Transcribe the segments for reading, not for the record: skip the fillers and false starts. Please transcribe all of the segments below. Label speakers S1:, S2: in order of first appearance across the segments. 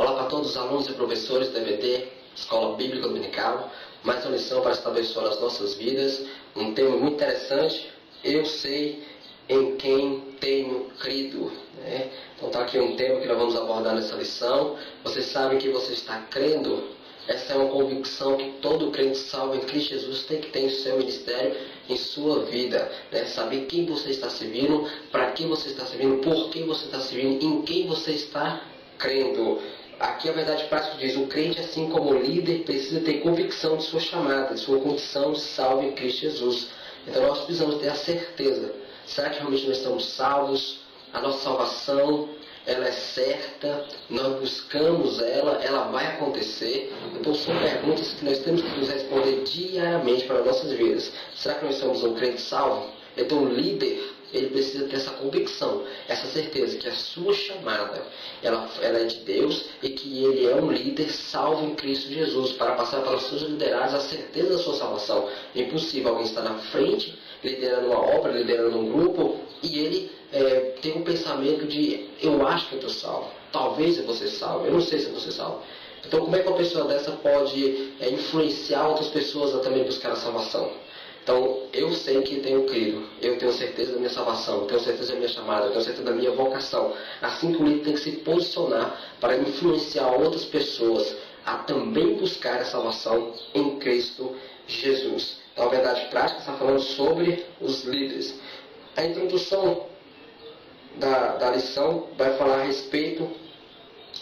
S1: Olá para todos os alunos e professores da EBD, Escola Bíblica Dominical. Mais uma lição para estar abençoando as nossas vidas. Um tema muito interessante. Eu sei em quem tenho crido. Então está aqui um tema que nós vamos abordar nessa lição. Você sabe que você está crendo? Essa é uma convicção que todo crente salvo em Cristo Jesus tem que ter em seu ministério, em sua vida. Saber quem você está servindo, para quem você está servindo, por que você está servindo, em quem você está crendo. Aqui a verdade prática diz: o crente, assim como líder, precisa ter convicção de sua chamada, de sua condição de salvo em Cristo Jesus. Então nós precisamos ter a certeza: será que realmente nós estamos salvos? A nossa salvação, ela é certa, nós buscamos ela vai acontecer. Então são perguntas que nós temos que nos responder diariamente para as nossas vidas. Será que nós somos um crente salvo? Então o líder, ele precisa ter essa convicção, essa certeza que a sua chamada, ela é de Deus e que ele é um líder salvo em Cristo Jesus, para passar para os seus liderados a certeza da sua salvação. É impossível alguém estar na frente, liderando uma obra, liderando um grupo, e ele tem um pensamento de: eu acho que eu estou salvo, talvez eu vou ser salvo, eu não sei se eu vou ser salvo. Então como é que uma pessoa dessa pode influenciar outras pessoas a também buscar a salvação? Então, eu sei que tenho crido, eu tenho certeza da minha salvação, eu tenho certeza da minha chamada, eu tenho certeza da minha vocação. Assim que o líder tem que se posicionar para influenciar outras pessoas a também buscar a salvação em Cristo Jesus. Então, a verdade prática está falando sobre os líderes. A introdução da lição vai falar a respeito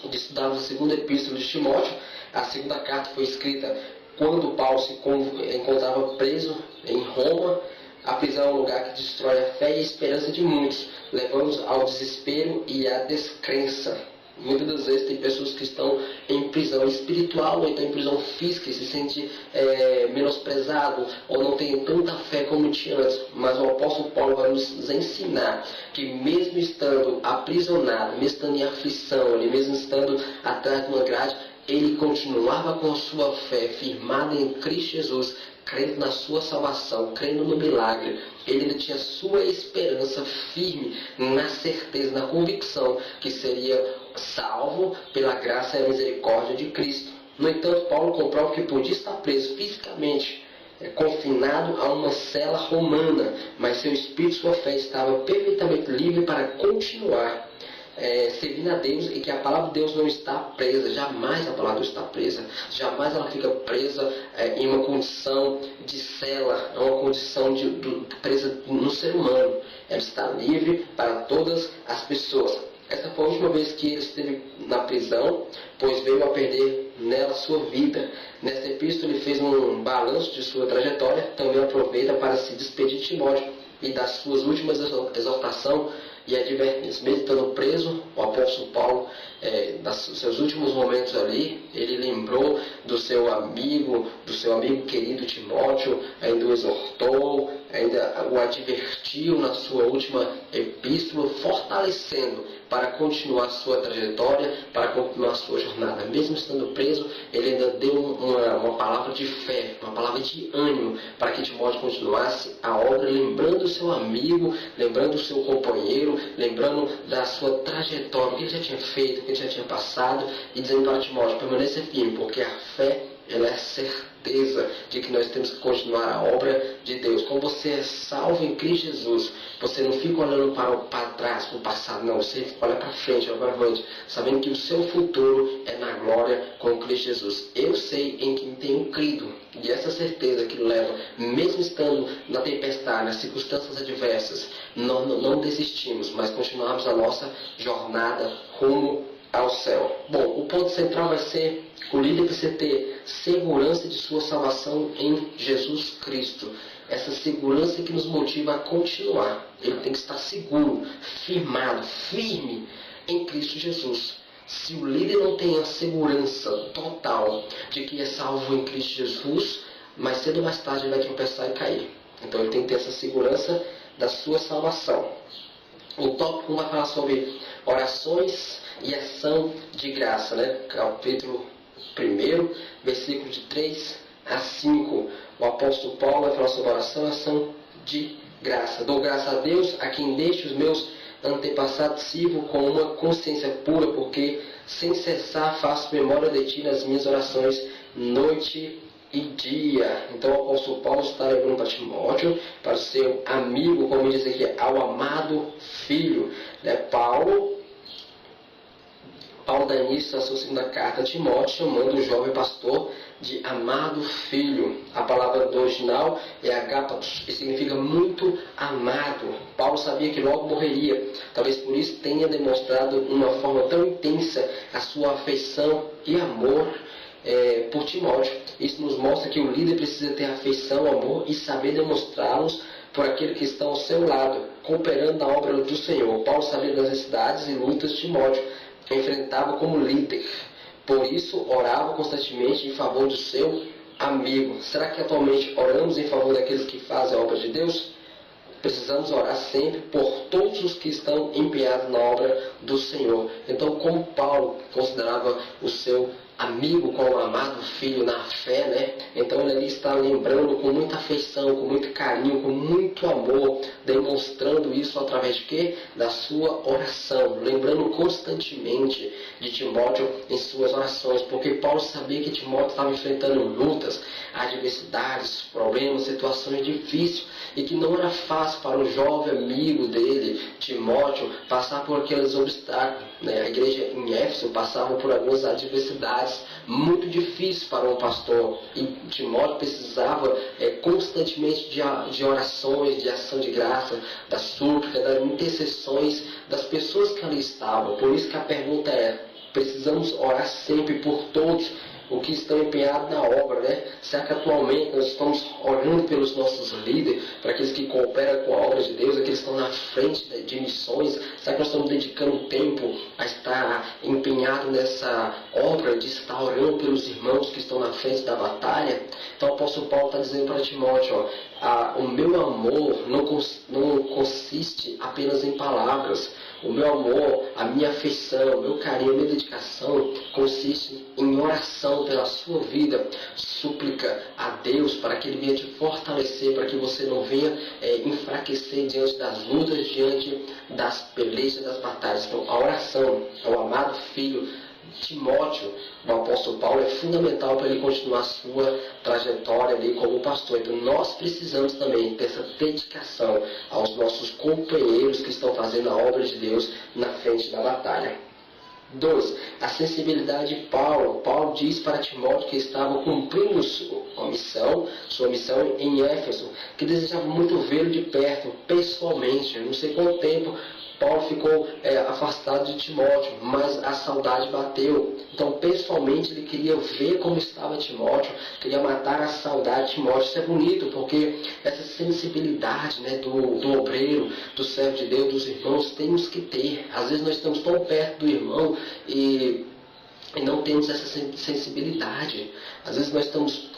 S1: de estudarmos a segunda epístola de Timóteo. A segunda carta foi escrita quando Paulo se encontrava preso em Roma. A prisão é um lugar que destrói a fé e a esperança de muitos, levando-os ao desespero e à descrença. Muitas das vezes tem pessoas que estão em prisão espiritual ou então em prisão física e se sentem menosprezado ou não tem tanta fé como tinha antes. Mas o apóstolo Paulo vai nos ensinar que mesmo estando aprisionado, mesmo estando em aflição, mesmo estando atrás de uma grade, ele continuava com a sua fé firmada em Cristo Jesus, crendo na sua salvação, crendo no milagre. Ele ainda tinha sua esperança firme na certeza, na convicção que seria salvo pela graça e a misericórdia de Cristo. No entanto, Paulo comprova que podia estar preso fisicamente, confinado a uma cela romana, mas seu espírito e sua fé estavam perfeitamente livres para continuar servindo a Deus, e que a palavra de Deus não está presa. Jamais a palavra de Deus está presa, jamais ela fica presa em uma condição de cela, uma condição presa no ser humano. Ela está livre para todas as pessoas. Essa foi a última vez que ele esteve na prisão, pois veio a perder nela sua vida. Nesta epístola ele fez um balanço de sua trajetória. Também aproveita para se despedir de Timóteo e das suas últimas exortações e advertências. Mesmo estando preso, o apóstolo Paulo, dos seus últimos momentos ali, ele lembrou do seu amigo querido Timóteo, ainda o exortou, ainda o advertiu na sua última epístola, fortalecendo para continuar sua trajetória, para continuar sua jornada. Mesmo estando preso, ele ainda deu uma palavra de fé, uma palavra de ânimo, para que Timóteo continuasse a obra, lembrando o seu amigo, lembrando o seu companheiro, lembrando da sua trajetória, o que ele já tinha feito, o que ele já tinha passado, e dizendo para Timóteo: permaneça firme, porque a fé, ela é certeza de que nós temos que continuar a obra de Deus. Quando você é salvo em Cristo Jesus, você não fica olhando para trás, para o passado, não. Você olha para frente, olha para frente, sabendo que o seu futuro é na glória com Cristo Jesus. Eu sei em quem tenho crido, e essa certeza que leva, mesmo estando na tempestade, nas circunstâncias adversas, não desistimos, mas continuamos a nossa jornada rumo ao céu. Bom, o ponto central vai ser: o líder precisa ter segurança de sua salvação em Jesus Cristo. Essa segurança que nos motiva a continuar. Ele tem que estar seguro, firmado, firme em Cristo Jesus. Se o líder não tem a segurança total de que é salvo em Cristo Jesus, mais cedo ou mais tarde ele vai tropeçar e cair. Então ele tem que ter essa segurança da sua salvação. O tópico 1 vai falar sobre orações e ação de graça, capítulo 1, versículo de 3 a 5. O apóstolo Paulo vai falar sobre oração e ação de graça. Dou graça a Deus, a quem deixo os meus antepassado sirvo com uma consciência pura, porque sem cessar faço memória de ti nas minhas orações, noite e dia. Então o apóstolo Paulo está lembrando para Timóteo, para o seu amigo, como diz aqui, ao amado filho. Paulo dá início à sua segunda carta a Timóteo, chamando o jovem pastor de amado filho. A palavra do original é agapatos, que significa muito amado. Paulo sabia que logo morreria. Talvez por isso tenha demonstrado de uma forma tão intensa a sua afeição e amor por Timóteo. Isso nos mostra que o líder precisa ter afeição, amor e saber demonstrá-los por aquele que está ao seu lado, cooperando na obra do Senhor. Paulo sabia das necessidades e lutas de Timóteo, enfrentava como líder. Por isso, orava constantemente em favor do seu amigo. Será que atualmente oramos em favor daqueles que fazem a obra de Deus? Precisamos orar sempre por todos os que estão empenhados na obra do Senhor. Então, como Paulo considerava o seu amigo como amado filho na fé, né? Então ele ali está lembrando com muita afeição, com muito carinho, com muito amor, demonstrando isso através de quê? Da sua oração, lembrando constantemente de Timóteo em suas orações, porque Paulo sabia que Timóteo estava enfrentando lutas, adversidades, problemas, situações difíceis, e que não era fácil para o jovem amigo dele, Timóteo, passar por aqueles obstáculos, né? A igreja em Éfeso passava por algumas adversidades muito difíceis para um pastor, e Timóteo precisava constantemente de orações, de ação de graça, da súplica, das intercessões das pessoas que ali estavam. Por isso que a pergunta é: precisamos orar sempre por todos os que estão empenhados na obra, né? Será que atualmente nós estamos orando pelos nossos líderes, para aqueles que cooperam com a obra de Deus, aqueles que estão na frente de missões? Será que nós estamos dedicando tempo a estar empenhado nessa obra de estar orando pelos irmãos que estão na frente da batalha? Então o apóstolo Paulo está dizendo para Timóteo, o meu amor não consiste apenas em palavras. O meu amor, a minha afeição, o meu carinho, a minha dedicação consiste em oração pela sua vida, súplica a Deus para que Ele venha te fortalecer, para que você não venha enfraquecer diante das lutas, diante das pelejas, das batalhas. Então a oração ao amado filho Timóteo, do apóstolo Paulo, é fundamental para ele continuar a sua trajetória ali como pastor. Então nós precisamos também dessa dedicação aos nossos companheiros que estão fazendo a obra de Deus na frente da batalha. 2. A sensibilidade de Paulo. Paulo diz para Timóteo que estava cumprindo sua missão em Éfeso, que desejava muito vê-lo de perto, pessoalmente. Não sei quanto tempo Paulo ficou afastado de Timóteo, mas a saudade bateu. Então, pessoalmente, ele queria ver como estava Timóteo, queria matar a saudade de Timóteo. Isso é bonito, porque essa sensibilidade, né, do obreiro, do servo de Deus, dos irmãos, temos que ter. Às vezes nós estamos tão perto do irmão e não temos essa sensibilidade. Às vezes nós estamos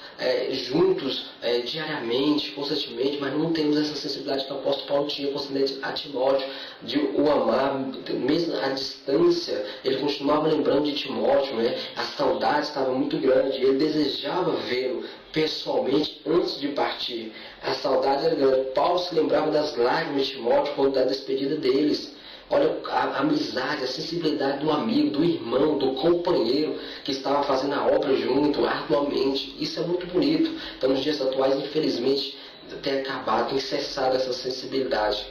S1: juntos diariamente, constantemente, mas não temos essa sensibilidade que o apóstolo Paulo tinha concernente a Timóteo, de o amar, mesmo à distância. Ele continuava lembrando de Timóteo, né? A saudade estava muito grande, ele desejava vê-lo pessoalmente antes de partir. A saudade era grande. Paulo se lembrava das lágrimas de Timóteo quando da despedida deles. Olha a amizade, a sensibilidade do amigo, do irmão, do companheiro que estava fazendo a obra junto, arduamente. Isso é muito bonito. Então, nos dias atuais, infelizmente, tem acabado, tem cessado essa sensibilidade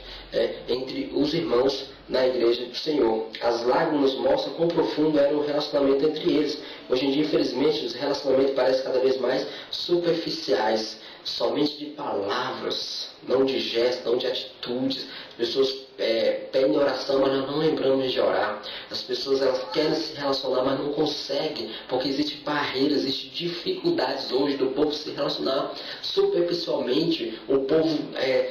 S1: entre os irmãos na igreja do Senhor. As lágrimas mostram quão profundo era o relacionamento entre eles. Hoje em dia, infelizmente, os relacionamentos parecem cada vez mais superficiais, somente de palavras, não de gestos, não de atitudes. As pessoas pedem oração, mas nós não lembramos de orar. As pessoas elas querem se relacionar, mas não conseguem, porque existem barreiras, existem dificuldades hoje do povo se relacionar superficialmente. O povo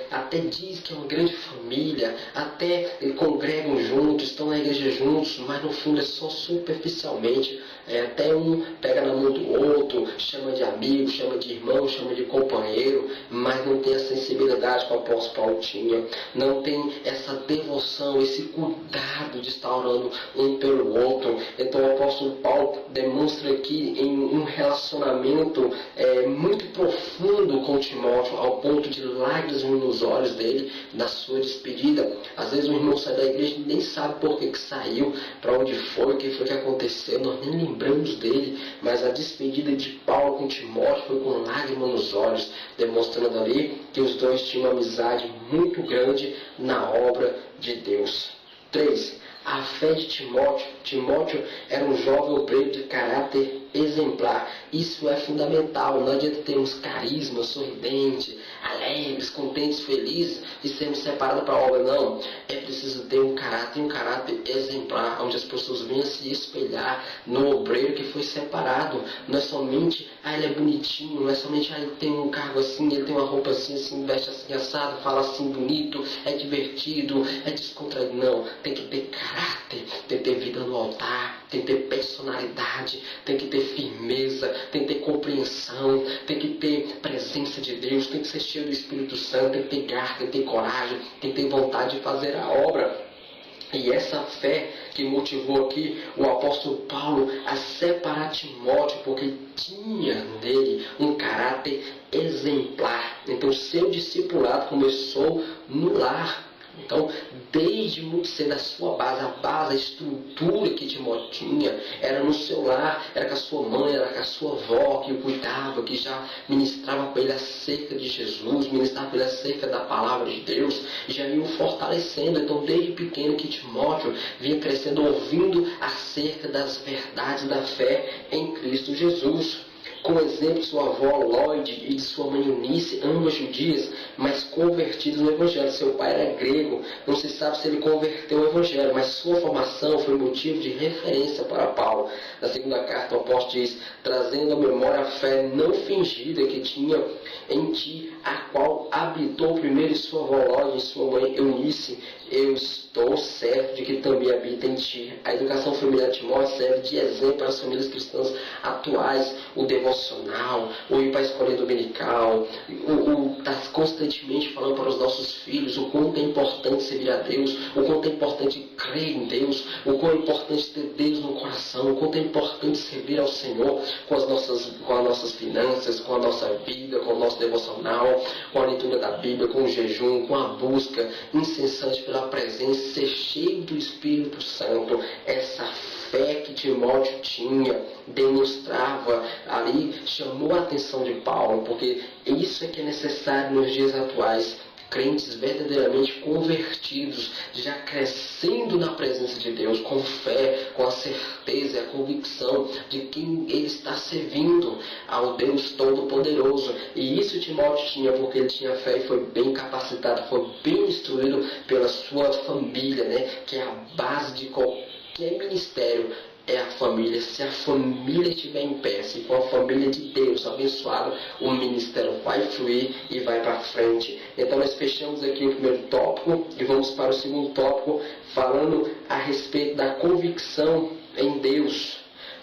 S1: até diz que é uma grande família, até congregam juntos, estão na igreja juntos, mas no fundo é só superficialmente. Até um pega na mão do outro, chama de amigo, chama de irmão, chama de companheiro, mas não tem a sensibilidade que o apóstolo Paulo tinha, não tem essa devoção, esse cuidado de estar orando um pelo outro. Então o apóstolo Paulo demonstra aqui em um relacionamento muito profundo com Timóteo, ao ponto de lágrimas nos olhos dele na sua despedida. Às vezes o irmão sai da igreja e nem sabe por que saiu, para onde foi, o que foi que aconteceu, nós nem lembramos dele, mas a despedida de Paulo com Timóteo foi com lágrimas nos olhos, demonstrando ali que os dois tinham uma amizade muito grande na obra de Deus. 3. A fé de Timóteo. Timóteo era um jovem obreiro de caráter exemplar. Isso é fundamental. Não adianta termos carisma, sorridente, alegres, contentes, felizes e sermos separados para a obra. Não. É preciso ter um caráter exemplar, onde as pessoas venham se espelhar no obreiro que foi separado. Não é somente, ele é bonitinho, não é somente, ele tem um cargo assim, ele tem uma roupa assim, veste assim, assado, fala assim bonito, é divertido, é descontraído. Não. Tem que ter caráter, tem que ter vida no altar, tem que ter personalidade, tem que ter firmeza, tem que ter compreensão, tem que ter presença de Deus, tem que ser cheio do Espírito Santo, tem que ter garra, tem que ter coragem, tem que ter vontade de fazer a obra. E essa fé que motivou aqui o apóstolo Paulo a separar Timóteo, porque tinha nele um caráter exemplar. Então, seu discipulado começou no lar. Então, desde muito cedo, a sua base, a estrutura que Timóteo tinha, era no seu lar, era com a sua mãe, era com a sua avó, que o cuidava, que já ministrava para ele acerca de Jesus, ministrava para ele acerca da palavra de Deus, e já ia o fortalecendo. Então, desde pequeno que Timóteo vinha crescendo, ouvindo acerca das verdades da fé em Cristo Jesus. Com o exemplo de sua avó Lloyd e de sua mãe Eunice, ambas judias, mas convertidas no Evangelho. Seu pai era grego, não se sabe se ele converteu ao Evangelho, mas sua formação foi motivo de referência para Paulo. Na segunda carta, o apóstolo diz: trazendo à memória a fé não fingida que tinha em ti, a qual habitou primeiro em sua avó Lloyd e sua mãe Eunice. Eu estou certo de que também habita em ti. A educação familiar de Timóteo serve de exemplo para as famílias cristãs atuais. O devocional, o ir para a escola dominical, o estar constantemente falando para os nossos filhos o quanto é importante servir a Deus, o quanto é importante crer em Deus, o quanto é importante ter Deus no coração, o quanto é importante servir ao Senhor com as nossas finanças, com a nossa vida, com o nosso devocional, com a leitura da Bíblia, com o jejum, com a busca incessante pela presença, ser cheio do Espírito Santo. Essa fé que Timóteo tinha, demonstrava ali, chamou a atenção de Paulo, porque isso é que é necessário nos dias atuais. Crentes verdadeiramente convertidos, já crescendo na presença de Deus, com fé, com a certeza e a convicção de quem ele está servindo, ao Deus Todo-Poderoso. E isso Timóteo tinha, porque ele tinha fé e foi bem capacitado, foi bem instruído pela sua família, que é a base de qualquer ministério. É a família. Se a família estiver em pé, se for a família de Deus abençoada, o ministério vai fluir e vai para frente. Então nós fechamos aqui o primeiro tópico e vamos para o segundo tópico, falando a respeito da convicção em Deus.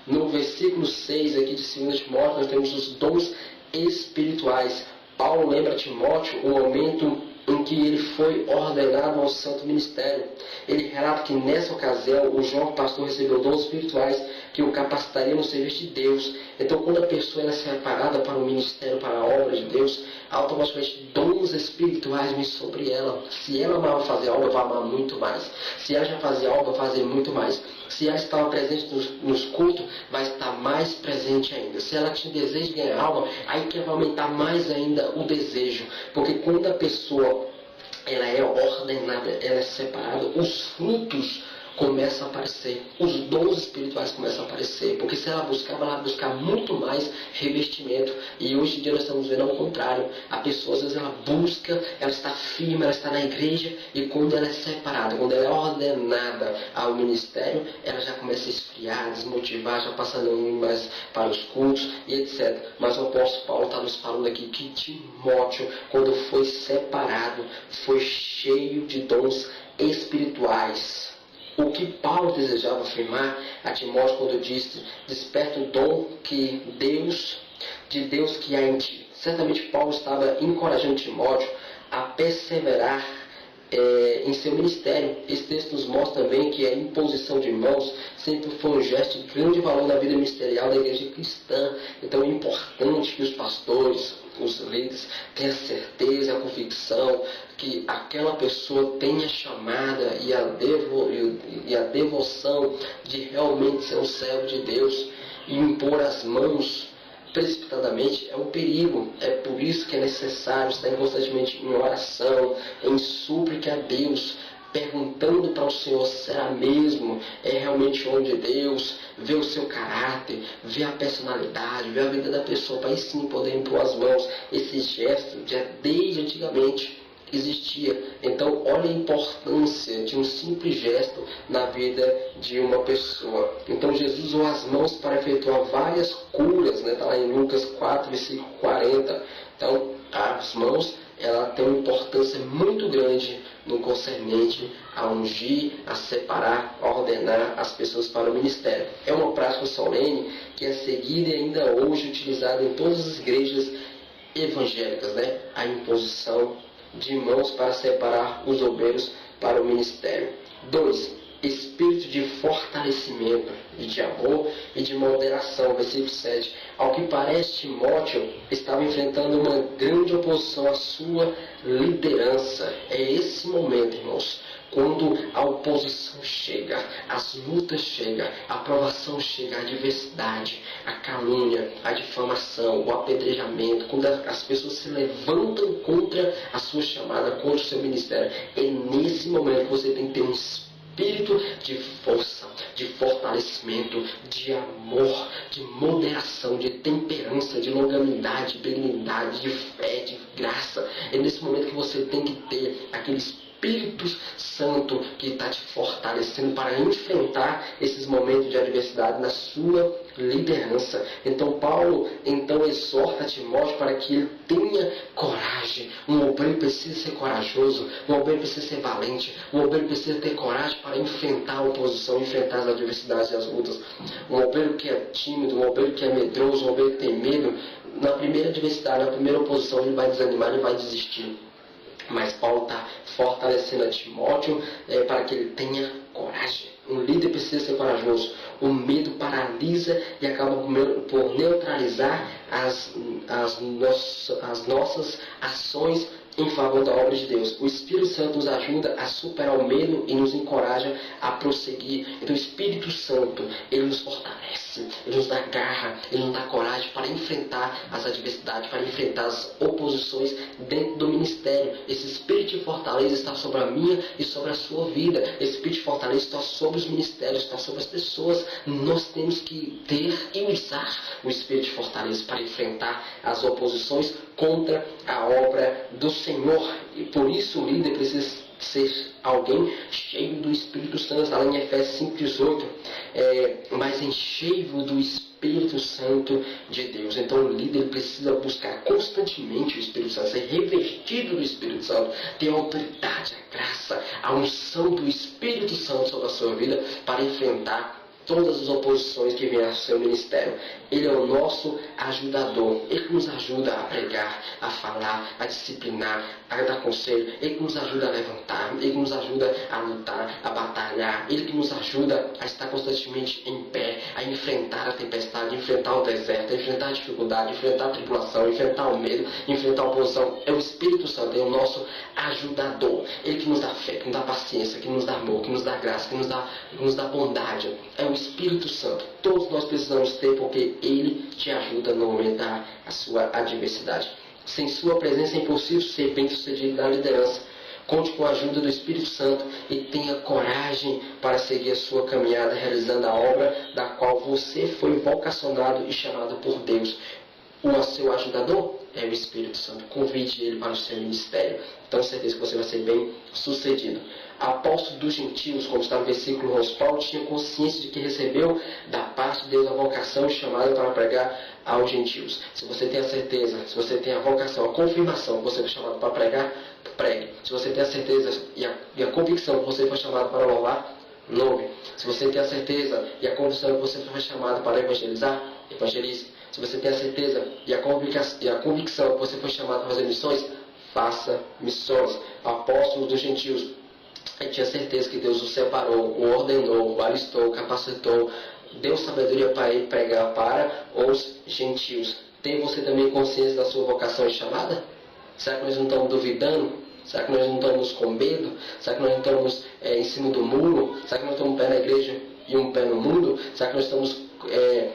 S1: No versículo 6 aqui de 2 Timóteo, nós temos os dons espirituais. Paulo lembra a Timóteo o momento em que ele foi ordenado ao santo ministério. Ele relata que nessa ocasião o jovem pastor recebeu dons espirituais que o capacitariam no serviço de Deus. Então, quando a pessoa é separada para o ministério, para a obra de Deus, automaticamente dons espirituais vêm sobre ela. Se ela amava fazer a obra, vai amar muito mais. Se ela já fazia a obra, vai fazer muito mais. Se ela estava presente nos cultos, vai estar mais presente ainda. Se ela tinha desejo de ganhar alma, aí que vai aumentar mais ainda o desejo. Porque quando a pessoa ela é ordenada, ela é separada, os frutos começam a aparecer, os dons espirituais começam a aparecer, porque se ela buscava, ela vai buscar muito mais revestimento. E hoje em dia nós estamos vendo ao contrário. A pessoa às vezes ela busca, ela está firme, ela está na igreja, e quando ela é separada, quando ela é ordenada ao ministério, ela já começa a esfriar, desmotivar, já passa a não ir mais para os cultos e etc. Mas o apóstolo Paulo está nos falando aqui que Timóteo, quando foi separado, foi cheio de dons espirituais. O que Paulo desejava afirmar a Timóteo quando disse: desperta o dom de Deus que há em ti. Certamente Paulo estava encorajando Timóteo a perseverar em seu ministério. Esse texto nos mostra também que a imposição de mãos sempre foi um gesto de grande valor na vida ministerial da igreja cristã. Então é importante que os pastores, os líderes, tenham a certeza, a convicção que aquela pessoa tenha a chamada e a devoção de realmente ser um servo de Deus. E impor as mãos precipitadamente é um perigo. É por isso que é necessário estar constantemente em oração, em súplica a Deus, perguntando para o Senhor: será mesmo? É realmente homem de Deus? Ver o seu caráter, ver a personalidade, ver a vida da pessoa, para aí sim poder impor as mãos. Esse gesto já desde antigamente existia. Então olha a importância de um simples gesto na vida de uma pessoa. Então Jesus usou as mãos para efetuar várias curas, né? Está lá em Lucas 4, versículo 40. Então as mãos, ela tem uma importância muito grande no concernente a ungir, a separar, a ordenar as pessoas para o ministério. É uma prática solene que é seguida e ainda hoje utilizada em todas as igrejas evangélicas, né? A imposição de mãos para separar os obreiros para o ministério. 2. Espírito de fortalecimento, de amor e de moderação. Versículo 7. Ao que parece, Timóteo estava enfrentando uma grande oposição à sua liderança. É esse momento, irmãos, quando a oposição chega, as lutas chegam, a aprovação chega, a adversidade, a calúnia, a difamação, o apedrejamento, quando as pessoas se levantam contra a sua chamada, contra o seu ministério. É nesse momento que você tem que ter um espírito de força, de fortalecimento, de amor, de moderação, de temperança, de longanimidade, de benignidade, de fé, de graça. É nesse momento que você tem que ter aquele Espírito Santo que está te fortalecendo para enfrentar esses momentos de adversidade na sua liderança. Então Paulo exorta Timóteo para que ele tenha coragem. Um obreiro precisa ser corajoso, um obreiro precisa ser valente, um obreiro precisa ter coragem para enfrentar a oposição, enfrentar as adversidades e as lutas. Um obreiro que é tímido, um obreiro que é medroso, um obreiro que tem medo, na primeira adversidade, na primeira oposição, ele vai desanimar, ele vai desistir. Mas Paulo está fortalecendo a Timóteo para que ele tenha coragem. Um líder precisa ser corajoso. O medo paralisa e acaba por neutralizar as nossas ações em favor da obra de Deus. O Espírito Santo nos ajuda a superar o medo e nos encoraja a prosseguir. Então o Espírito Santo, ele nos fortalece, ele nos dá garra, ele nos dá coragem para enfrentar as adversidades, para enfrentar as oposições dentro do ministério. Esse Espírito de fortaleza está sobre a minha e sobre a sua vida. Esse Espírito de fortaleza está sobre os ministérios, está sobre as pessoas. Nós temos que ter e usar o Espírito de fortaleza para enfrentar as oposições contra a obra do Senhor. E por isso o líder precisa ser alguém cheio do Espírito Santo. Está lá em Efésios 5,18. Mas encheio do Espírito Santo de Deus. Então o líder precisa buscar constantemente o Espírito Santo, ser revestido do Espírito Santo, ter a autoridade, a graça, a unção do Espírito Santo sobre a sua vida para enfrentar todas as oposições que vêm ao seu ministério. Ele é o nosso ajudador. Ele que nos ajuda a pregar, a falar, a disciplinar, a dar conselho. Ele que nos ajuda a levantar. Ele que nos ajuda a lutar, a batalhar. Ele que nos ajuda a estar constantemente em pé, a enfrentar a tempestade, enfrentar o deserto, a enfrentar a dificuldade, enfrentar a tribulação, enfrentar o medo, enfrentar a oposição. É o Espírito Santo, é o nosso ajudador. Ele que nos dá fé, que nos dá paciência, que nos dá amor, que nos dá graça, que nos dá bondade. É o Espírito Santo. Todos nós precisamos ter, porque Ele te ajuda no momento da sua adversidade. Sem sua presença é impossível ser bem sucedido na liderança. Conte com a ajuda do Espírito Santo e tenha coragem para seguir a sua caminhada, realizando a obra da qual você foi vocacionado e chamado por Deus. O seu ajudador é o Espírito Santo. Convide ele para o seu ministério. Então, certeza que você vai ser bem sucedido. Apóstolo dos gentios, como está no versículo 11, Paulo tinha consciência de que recebeu da parte de Deus a vocação e chamada para pregar aos gentios. Se você tem a certeza, se você tem a vocação, a confirmação que você foi chamado para pregar, pregue. Se você tem a certeza e a convicção que você foi chamado para louvar, louve. Se você tem a certeza e a convicção que você foi chamado para evangelizar, evangelize. Se você tem a certeza e a convicção que você foi chamado para fazer missões, faça missões. Apóstolo dos gentios. Ele tinha certeza que Deus o separou, o ordenou, o alistou, o capacitou, deu sabedoria para ele pregar para os gentios. Tem você também consciência da sua vocação e chamada? Será que nós não estamos duvidando? Será que nós não estamos com medo? Será que nós não estamos em cima do muro? Será que nós estamos um pé na igreja e um pé no mundo? Será que nós estamos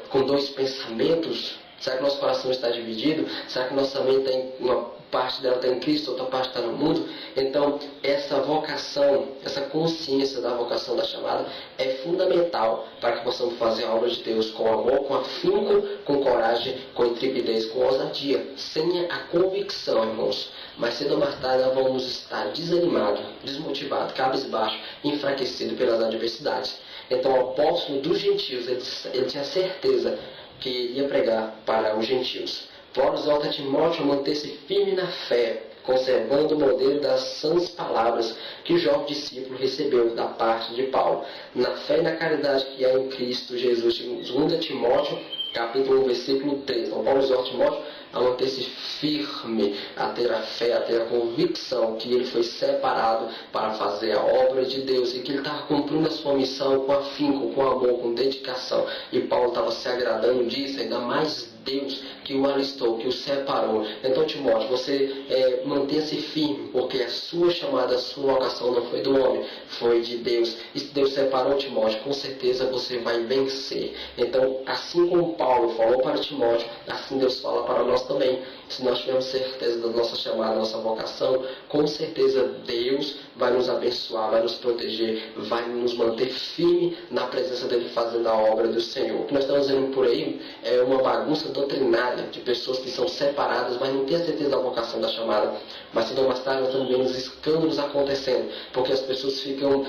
S1: com dois pensamentos? Será que nosso coração está dividido? Será que nossa mente tem uma parte dela está em Cristo, outra parte está no mundo? Então, essa vocação, essa consciência da vocação da chamada é fundamental para que possamos fazer a obra de Deus com amor, com afinco, com coragem, com intrepidez, com ousadia. Sem a convicção, irmãos, mas cedo ou mais tarde nós vamos estar desanimados, desmotivados, cabisbaixos, enfraquecidos pelas adversidades. Então, o apóstolo dos gentios, ele tinha certeza que iria pregar para os gentios. Paulo exorta Timóteo a manter-se firme na fé, conservando o modelo das sãs palavras que o jovem discípulo recebeu da parte de Paulo, na fé e na caridade que há em Cristo Jesus. 2 Timóteo, capítulo 1, versículo 3. Então, Paulo exorta Timóteo a manter-se firme, a ter a fé, a ter a convicção que ele foi separado para fazer a obra de Deus e que ele estava cumprindo a sua missão com afinco, com amor, com dedicação. E Paulo estava se agradando disso, ainda mais Deus que o alistou, que o separou. Então, Timóteo, você mantenha-se firme, porque a sua chamada, a sua vocação não foi do homem, foi de Deus. E se Deus separou Timóteo, com certeza você vai vencer. Então, assim como Paulo falou para Timóteo, assim Deus fala para nós também. Se nós tivermos certeza da nossa chamada, da nossa vocação, com certeza Deus vai nos abençoar, vai nos proteger, vai nos manter firme na presença dele fazendo a obra do Senhor. O que nós estamos vendo por aí é uma bagunça doutrinária de pessoas que são separadas, mas não têm a certeza da vocação da chamada. Mas se não mais tarde nós estamos vendo os escândalos acontecendo, porque as pessoas ficam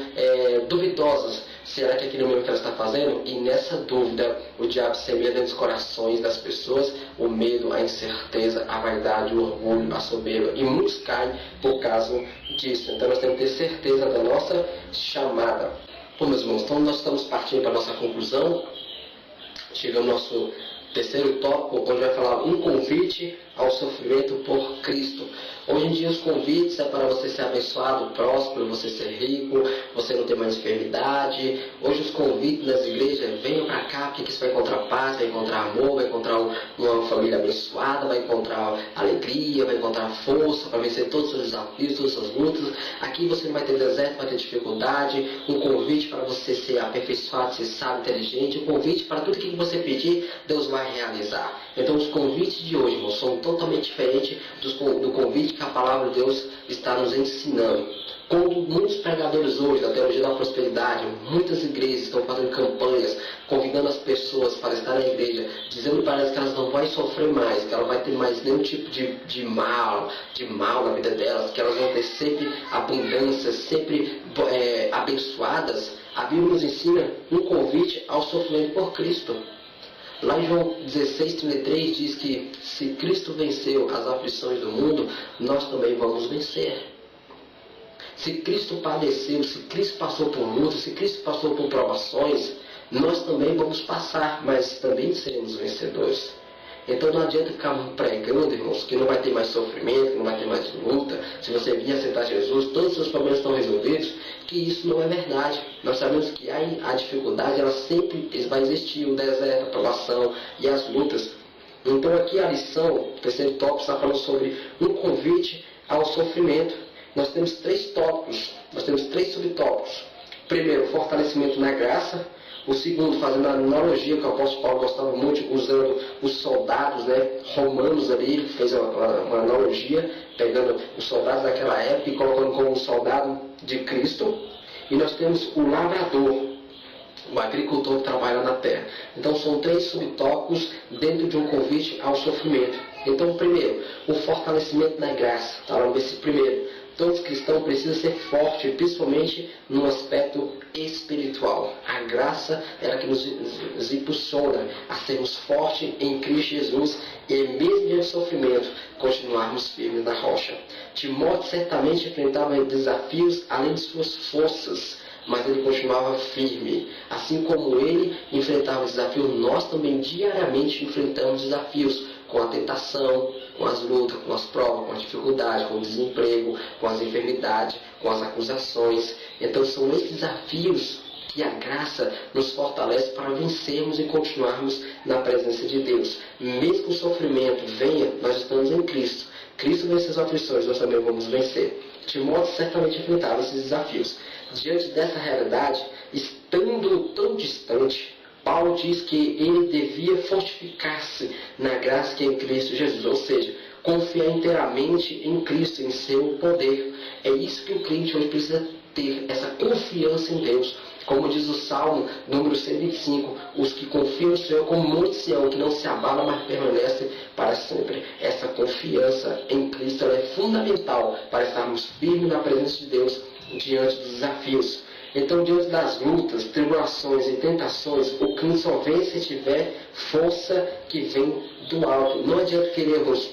S1: duvidosas. Será que é aquilo mesmo que ela está fazendo? E nessa dúvida, o diabo semeia dentro dos corações das pessoas o medo, a incerteza, a vaidade, o orgulho, a soberba. E muitos caem por causa disso. Então nós temos que ter certeza da nossa chamada. Bom, meus irmãos, então nós estamos partindo para a nossa conclusão. Chegamos ao nosso terceiro tópico, onde vai falar um convite ao sofrimento por Cristo. Hoje em dia os convites é para você ser abençoado, próspero, você ser rico, você não ter mais enfermidade. Hoje os convites nas igrejas, venham para cá, porque você vai encontrar paz, vai encontrar amor, vai encontrar uma família abençoada, vai encontrar alegria, vai encontrar força para vencer todos os seus desafios, todas as suas lutas. Aqui você não vai ter deserto, vai ter dificuldade. Um convite para você ser aperfeiçoado, ser sábio, inteligente. Um convite para tudo que você pedir, Deus vai realizar. Então os convites de hoje, irmãos, são totalmente diferentes do convite que a palavra de Deus está nos ensinando. Como muitos pregadores hoje da teologia da prosperidade, muitas igrejas estão fazendo campanhas, convidando as pessoas para estar na igreja, dizendo para elas que elas não vão sofrer mais, que elas não vão ter mais nenhum tipo de mal na vida delas, que elas vão ter sempre abundância, sempre abençoadas. A Bíblia nos ensina um convite ao sofrimento por Cristo. Lá em João 16:33 diz que se Cristo venceu as aflições do mundo, nós também vamos vencer. Se Cristo padeceu, se Cristo passou por lutas, se Cristo passou por provações, nós também vamos passar, mas também seremos vencedores. Então não adianta ficar pregando, irmãos, que não vai ter mais sofrimento, que não vai ter mais luta. Se você vir aceitar Jesus, todos os seus problemas estão resolvidos, que isso não é verdade. Nós sabemos que a dificuldade, ela sempre vai existir, o deserto, a provação e as lutas. Então aqui a lição, o terceiro tópico, está falando sobre um convite ao sofrimento. Nós temos três tópicos, nós temos três subtópicos. Primeiro, fortalecimento na graça. O segundo, fazendo a analogia que o apóstolo Paulo gostava muito, usando os soldados romanos ali, ele fez uma analogia, pegando os soldados daquela época e colocando como um soldado de Cristo. E nós temos o lavrador, o agricultor que trabalha na terra. Então são três subtópicos dentro de um convite ao sofrimento. Então, primeiro, o fortalecimento na graça. Está lá no versículo primeiro. Todos cristãos precisam ser fortes, principalmente no aspecto espiritual. A graça é a que nos impulsiona a sermos fortes em Cristo Jesus e, mesmo diante do sofrimento, continuarmos firmes na rocha. Timóteo certamente enfrentava desafios além de suas forças, mas ele continuava firme. Assim como ele enfrentava desafios, nós também diariamente enfrentamos desafios com a tentação, com as lutas, com as provas, com a dificuldade, com o desemprego, com as enfermidades, com as acusações. Então são esses desafios que a graça nos fortalece para vencermos e continuarmos na presença de Deus. Mesmo que o sofrimento venha, nós estamos em Cristo. Cristo vence as aflições, nós também vamos vencer. Timóteo certamente enfrentava esses desafios. Diante dessa realidade, estando tão distante, Paulo diz que ele devia fortificar-se na graça que é em Cristo Jesus, ou seja, confiar inteiramente em Cristo, em seu poder. É isso que o crente hoje precisa ter, essa confiança em Deus. Como diz o Salmo número 125, os que confiam no Senhor como Monte Sião, que não se abala, mas permanece para sempre. Essa confiança em Cristo ela é fundamental para estarmos firmes na presença de Deus diante dos desafios. Então, diante das lutas, tribulações e tentações, o crente só vence se tiver força que vem do alto. Não adianta querermos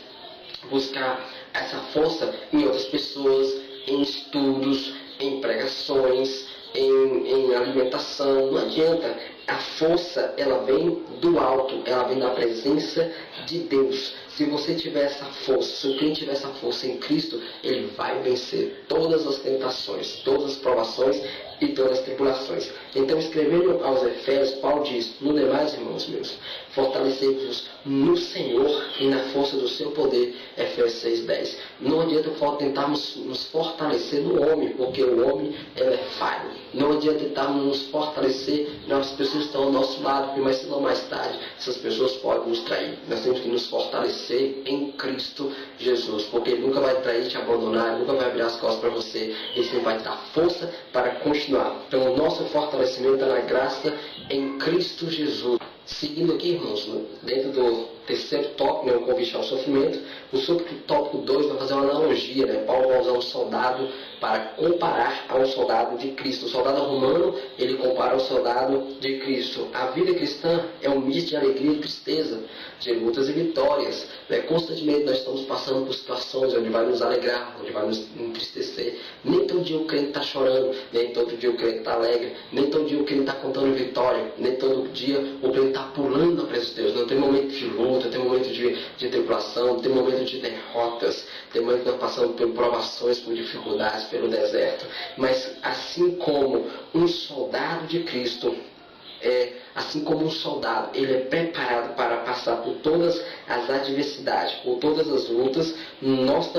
S1: buscar essa força em outras pessoas, em estudos, em pregações, em alimentação. Não adianta. A força, ela vem do alto, ela vem da presença de Deus. Se você tiver essa força, se o crente tiver essa força em Cristo, ele vai vencer todas as tentações, todas as provações e todas as tribulações. Então, escrevendo aos Efésios, Paulo diz: no demais, irmãos meus, fortalecei-vos no Senhor e na força do seu poder. Efésios 6:10. Não adianta tentarmos nos fortalecer no homem, porque o homem é falho. Não adianta tentarmos nos fortalecer nas pessoas que estão ao nosso lado, porque mais cedo ou mais tarde essas pessoas podem nos trair. Nós temos que nos fortalecer em Cristo Jesus, porque Ele nunca vai trair, te abandonar, Ele nunca vai abrir as costas para você. Ele sempre vai te dar força para continuar. Então o nosso fortalecimento é na graça em Cristo Jesus. Seguindo aqui, irmãos, dentro do terceiro tópico, o convite ao sofrimento, o subtópico 2 vai fazer uma analogia. Paulo vai usar um soldado para comparar a um soldado de Cristo. O soldado romano, ele compara ao soldado de Cristo. A vida cristã é um misto de alegria e tristeza, de lutas e vitórias. Constantemente nós estamos passando por situações onde vai nos alegrar, onde vai nos entristecer. Nem todo dia o crente está chorando, nem todo dia o crente está alegre, nem todo dia o crente está contando vitória, nem todo dia o crente está pulando na presença de Deus. Não tem momento de luta, tem momento de tribulação, tem momento de derrotas, tem momento que nós passamos por provações, por dificuldades, pelo deserto. Mas assim como um soldado de Cristo, assim como um soldado, ele é preparado para passar por todas as adversidades, por todas as lutas, nós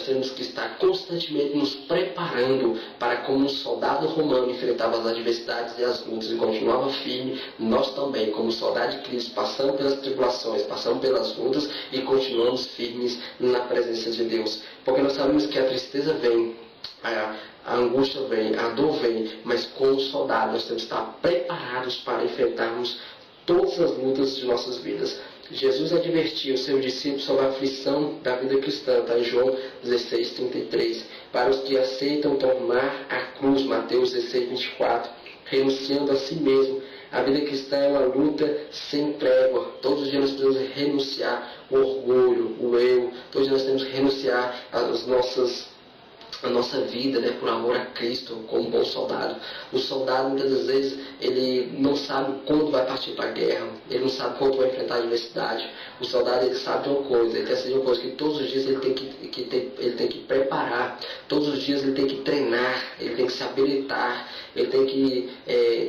S1: temos que estar constantemente nos preparando para, como um soldado romano enfrentava as adversidades e as lutas e continuava firme, nós também, como soldado de Cristo, passamos pelas tribulações, passamos pelas lutas e continuamos firmes na presença de Deus. Porque nós sabemos que a tristeza vem, a angústia vem, a dor vem, mas como soldado nós temos que estar preparados para enfrentarmos todas as lutas de nossas vidas. Jesus advertiu os seus discípulos sobre a aflição da vida cristã, está em João 16:33. Para os que aceitam tomar a cruz, Mateus 16:24, renunciando a si mesmo. A vida cristã é uma luta sem trégua. Todos os dias nós precisamos renunciar o orgulho, o eu. Todos os dias nós temos que renunciar a nossa vida, por amor a Cristo, como bom soldado. O soldado, muitas das vezes, ele não sabe quando vai partir para a guerra, ele não sabe quando vai enfrentar a adversidade. O soldado, ele sabe de uma coisa, ele quer saber de uma coisa, que todos os dias ele tem que preparar, todos os dias ele tem que treinar, ele tem que se habilitar, ele tem que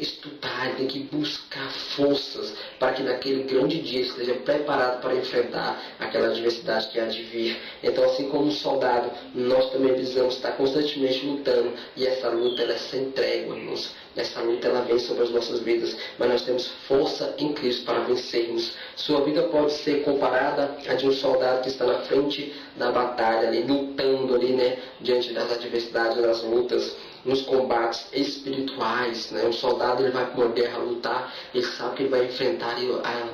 S1: estudar, ele tem que buscar forças para que naquele grande dia ele esteja preparado para enfrentar aquela adversidade que há de vir. Então, assim como um soldado, nós também precisamos estar constantemente lutando, e essa luta ela é sem trégua, irmãos. Essa luta ela vem sobre as nossas vidas, mas nós temos força em Cristo para vencermos. Sua vida pode ser comparada à de um soldado que está na frente da batalha, ali, lutando ali, diante das adversidades, das lutas, nos combates espirituais. Um soldado, ele vai para uma guerra lutar, ele sabe que ele vai enfrentar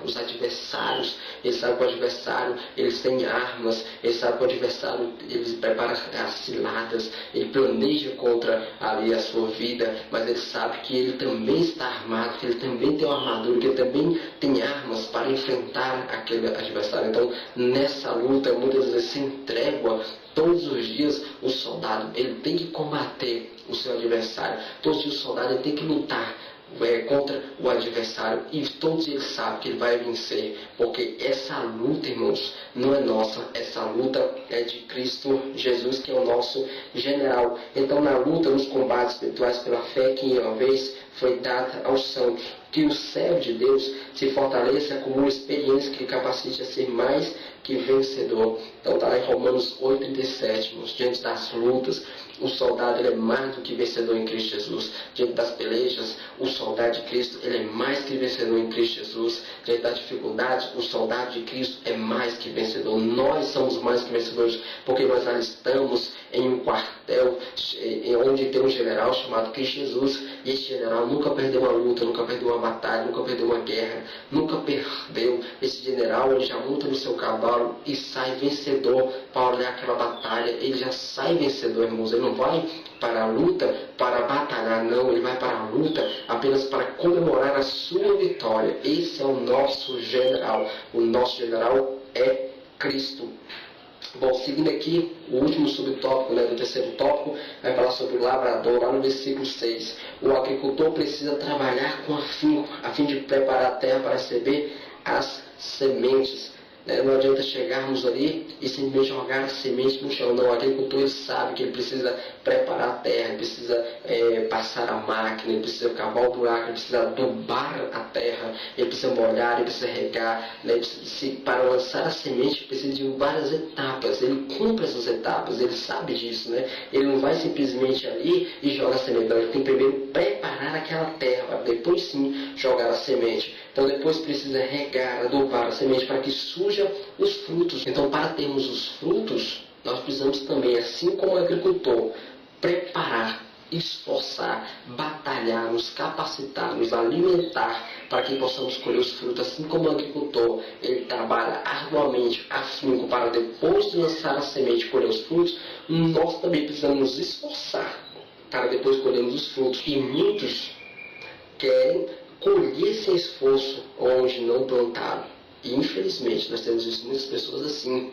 S1: os adversários, ele sabe que o adversário, eles têm armas, ele sabe que o adversário, ele prepara as ciladas, ele planeja contra ali a sua vida, mas ele sabe que ele também está armado, que ele também tem uma armadura, que ele também tem armas para enfrentar aquele adversário. Então, nessa luta, muitas vezes sem trégua, todos os dias o soldado, ele tem que combater o seu adversário. Todos os dias o soldado, ele tem que lutar contra o adversário, e todos eles sabem que ele vai vencer, porque essa luta, irmãos, não é nossa, essa luta é de Cristo Jesus, que é o nosso general. Então, na luta, nos combates espirituais pela fé, que uma vez foi dada aos santos, que o servo de Deus se fortaleça com uma experiência que lhe capacite a ser mais que vencedor. Então está lá em Romanos 8,37, irmãos, diante das lutas, o soldado ele é mais do que vencedor em Cristo Jesus. Diante das pelejas, o soldado de Cristo ele é mais que vencedor em Cristo Jesus. Diante das dificuldades, o soldado de Cristo é mais que vencedor. Nós somos mais que vencedores, porque nós alistamos em um quartel onde tem um general chamado Cristo Jesus, e esse general nunca perdeu uma luta, nunca perdeu uma batalha, nunca perdeu uma guerra, nunca perdeu. Esse general ele já monta no seu cavalo e sai vencedor para olhar aquela batalha. Ele já sai vencedor, irmãos. Ele não vai para a luta para batalhar, não. Ele vai para a luta apenas para comemorar a sua vitória. Esse é o nosso general. O nosso general é Cristo. Bom, seguindo aqui, o último subtópico, do terceiro tópico, vai falar sobre o lavrador, lá no versículo 6. O agricultor precisa trabalhar com afinco, a fim de preparar a terra para receber as sementes. Não adianta chegarmos ali e simplesmente jogar a semente no chão. Não, o agricultor ele sabe que ele precisa preparar a terra, ele precisa passar a máquina, ele precisa cavar o buraco, ele precisa adubar a terra, ele precisa molhar, ele precisa regar. Para lançar a semente precisa de várias etapas. Ele cumpre essas etapas, ele sabe disso. Ele não vai simplesmente ali e joga a semente. Não, ele tem que primeiro preparar aquela terra, para depois sim jogar a semente. Então depois precisa regar, adubar a semente para que surja os frutos. Então para termos os frutos, nós precisamos também, assim como o agricultor, preparar, esforçar, batalhar, nos capacitar, nos alimentar para que possamos colher os frutos. Assim como o agricultor, ele trabalha arduamente, afinco, para depois de lançar a semente colher os frutos, nós também precisamos nos esforçar para depois colhermos os frutos. E muitos querem colher sem esforço onde não plantaram. E infelizmente nós temos visto muitas pessoas assim,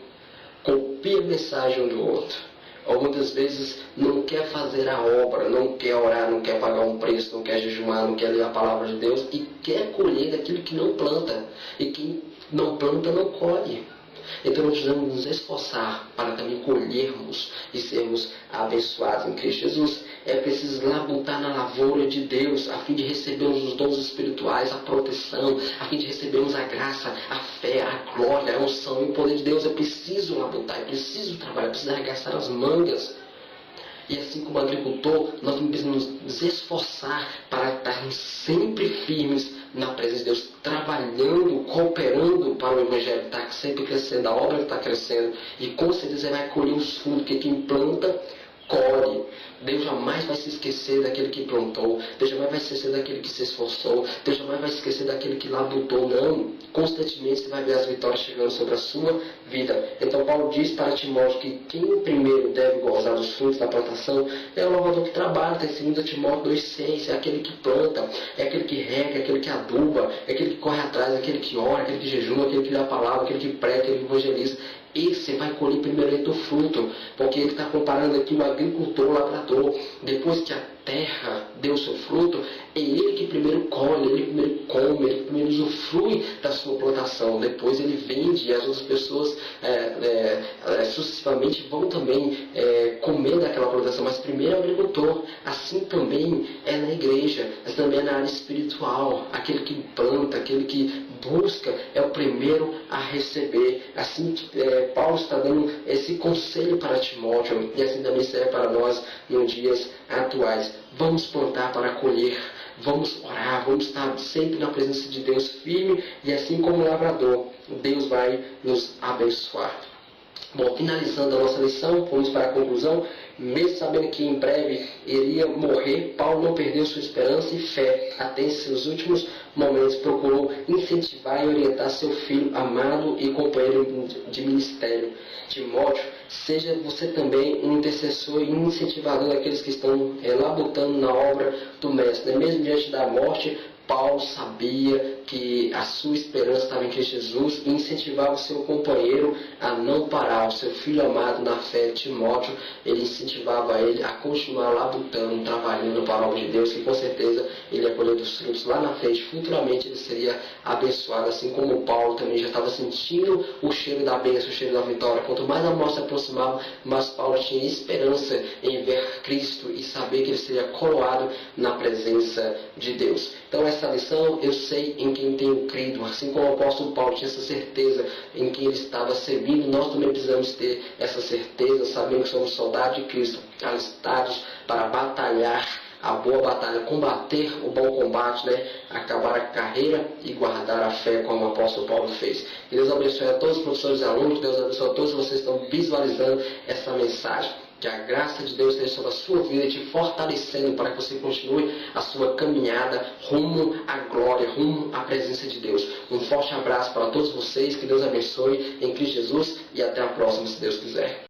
S1: copia a mensagem um do outro, ou muitas vezes não quer fazer a obra, não quer orar, não quer pagar um preço, não quer jejuar, não quer ler a palavra de Deus, e quer colher daquilo que não planta. E quem não planta não colhe. Então nós precisamos nos esforçar para também colhermos e sermos abençoados em Cristo Jesus. É preciso labutar na lavoura de Deus, a fim de recebermos os dons espirituais, a proteção, a fim de recebermos a graça, a fé, a glória, a unção e o poder de Deus. É preciso labutar, é preciso trabalhar, é preciso arregaçar as mangas. E assim como agricultor, nós precisamos nos esforçar para estarmos sempre firmes na presença de Deus, trabalhando, cooperando para o Evangelho estar sempre crescendo, a obra está crescendo, e com certeza vai colher os frutos, porque quem planta, colhe. Deus jamais vai se esquecer daquele que plantou, Deus jamais vai se esquecer daquele que se esforçou, Deus jamais vai se esquecer daquele que labutou. Não, constantemente você vai ver as vitórias chegando sobre a sua vida. Então Paulo diz para Timóteo que quem primeiro deve gozar dos frutos da plantação é o lavrador que trabalha. Está em 2 Timóteo 2,6, é aquele que planta, é aquele que rega, é aquele que aduba, é aquele que corre atrás, é aquele que ora, é aquele que jejuma, é aquele que lê a palavra, é aquele que prega, é aquele que evangeliza. Esse vai colher primeiro o fruto, porque ele está comparando aqui o agricultor, o lavrador. Depois que a terra deu seu fruto, é ele que primeiro colhe, ele primeiro come, ele primeiro usufrui da sua plantação. Depois ele vende e as outras pessoas sucessivamente vão também comer daquela plantação. Mas primeiro é o agricultor. Assim também é na igreja, mas também é na área espiritual. Aquele que planta, aquele que busca é o primeiro a receber. Assim Paulo está dando esse conselho para Timóteo, e assim também serve para nós nos dias atuais. Vamos plantar para colher, vamos orar, vamos estar sempre na presença de Deus firme, e assim como o lavrador, Deus vai nos abençoar. Bom, finalizando a nossa lição, vamos para a conclusão. Mesmo sabendo que em breve iria morrer, Paulo não perdeu sua esperança e fé. Até em seus últimos momentos procurou incentivar e orientar seu filho amado e companheiro de ministério, Timóteo. Seja você também um intercessor e um incentivador daqueles que estão labutando na obra do Mestre. Mesmo diante da morte, Paulo sabia que a sua esperança estava em Cristo Jesus e incentivava o seu companheiro a não parar. O seu filho amado na fé, Timóteo, ele incentivava ele a continuar labutando, trabalhando para a obra de Deus, que com certeza ele ia colher dos frutos lá na frente. Futuramente ele seria abençoado, assim como Paulo também já estava sentindo o cheiro da bênção, o cheiro da vitória. Quanto mais a morte se aproximava, mais Paulo tinha esperança em ver Cristo e saber que ele seria coroado na presença de Deus. Então essa lição, eu sei em quem tenho crido, assim como o apóstolo Paulo tinha essa certeza em quem ele estava servindo, nós também precisamos ter essa certeza, sabendo que somos soldados de Cristo, alistados para batalhar a boa batalha, combater o bom combate, acabar a carreira e guardar a fé, como o apóstolo Paulo fez. Que Deus abençoe a todos os professores e alunos, que Deus abençoe a todos vocês que estão visualizando essa mensagem. Que a graça de Deus esteja sobre a sua vida, te fortalecendo para que você continue a sua caminhada rumo à glória, rumo à presença de Deus. Um forte abraço para todos vocês, que Deus abençoe em Cristo Jesus e até a próxima, se Deus quiser.